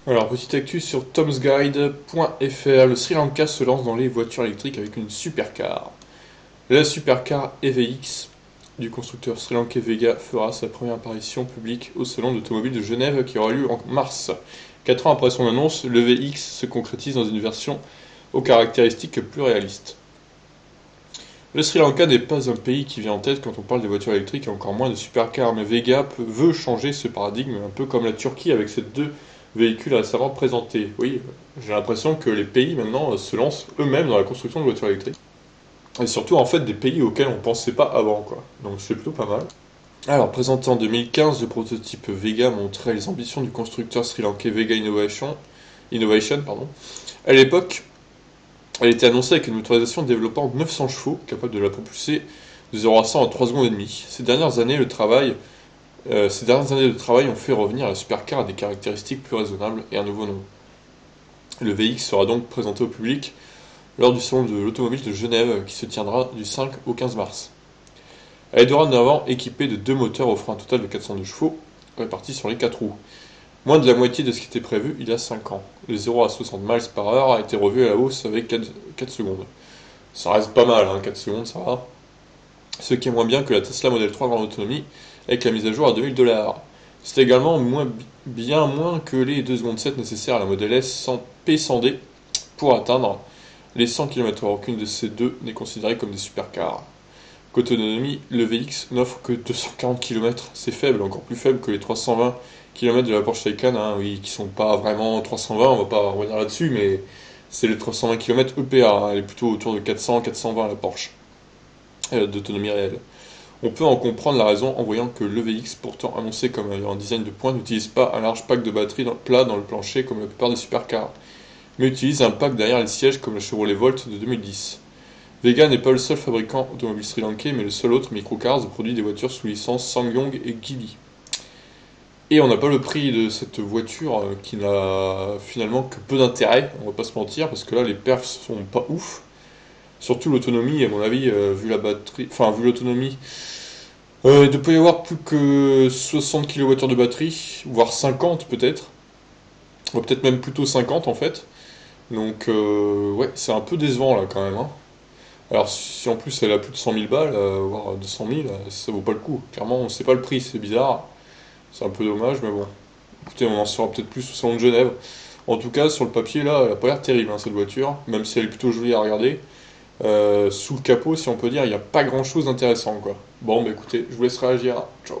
Alors, petite actu sur tomsguide.fr, le Sri Lanka se lance dans les voitures électriques avec une supercar. La supercar EVX du constructeur sri-lankais Vega fera sa première apparition publique au salon d'automobile de Genève qui aura lieu en mars. 4 ans après son annonce, le VX se concrétise dans une version aux caractéristiques plus réalistes. Le Sri Lanka n'est pas un pays qui vient en tête quand on parle des voitures électriques et encore moins de supercars, mais Vega veut changer ce paradigme, un peu comme la Turquie avec ses deux véhicules récemment présentés. Oui, j'ai l'impression que les pays maintenant se lancent eux-mêmes dans la construction de voitures électriques. Et surtout en fait des pays auxquels on pensait pas avant quoi. Donc c'est plutôt pas mal. Alors présenté en 2015, le prototype Vega montrait les ambitions du constructeur sri-lankais Vega Innovation pardon. À l'époque, elle était annoncée avec une motorisation développant 900 chevaux, capable de la propulser de 0 à 100 en 3 secondes et demie. Ces dernières années de travail ont fait revenir la supercar à des caractéristiques plus raisonnables et un nouveau nom. Le VX sera donc présenté au public lors du salon de l'automobile de Genève qui se tiendra du 5 au 15 mars. Elle est dorénavant équipée de deux moteurs offrant un total de 402 chevaux répartis sur les 4 roues. Moins de la moitié de ce qui était prévu il y a 5 ans. Le 0 à 60 miles par heure a été revu à la hausse avec 4 secondes. Ça reste pas mal, 4 secondes, ça va. Ce qui est moins bien que la Tesla Model 3 Grande Autonomie avec la mise à jour à 2000 $. C'est également bien moins que les 2 secondes 7 nécessaires à la Model S sans P sans D pour atteindre les 100 km/h. Aucune de ces deux n'est considérée comme des supercars. Qu'autonomie, le VX n'offre que 240 km, c'est faible, encore plus faible que les 320 km de la Porsche Taycan, oui, qui sont pas vraiment 320, on va pas revenir là-dessus, mais c'est les 320 km EPA, elle est plutôt autour de 400-420 la Porsche, d'autonomie réelle. On peut en comprendre la raison en voyant que l'EVX, pourtant annoncé comme un design de pointe, n'utilise pas un large pack de batterie plat dans le plancher comme la plupart des supercars, mais utilise un pack derrière les sièges comme le Chevrolet Volt de 2010. Vega n'est pas le seul fabricant automobile sri-lankais, mais le seul autre microcars produit des voitures sous licence SsangYong et Geely. Et on n'a pas le prix de cette voiture qui n'a finalement que peu d'intérêt, on va pas se mentir, parce que là les perfs sont pas ouf. Surtout l'autonomie, à mon avis, vu la batterie, enfin vu l'autonomie, il ne peut y avoir plus que 60 kWh de batterie, voire 50 peut-être, ou peut-être même plutôt 50 en fait. Donc ouais, c'est un peu décevant là quand même. Alors si en plus elle a plus de 100 000 balles, voire 200 000, ça vaut pas le coup. Clairement, on sait pas le prix, c'est bizarre. C'est un peu dommage, mais bon. Écoutez, on en saura peut-être plus au salon de Genève. En tout cas, sur le papier, là, elle a pas l'air terrible, cette voiture, même si elle est plutôt jolie à regarder. Sous le capot, si on peut dire, il n'y a pas grand-chose d'intéressant, quoi. Bon, bah écoutez, je vous laisse réagir. Ciao.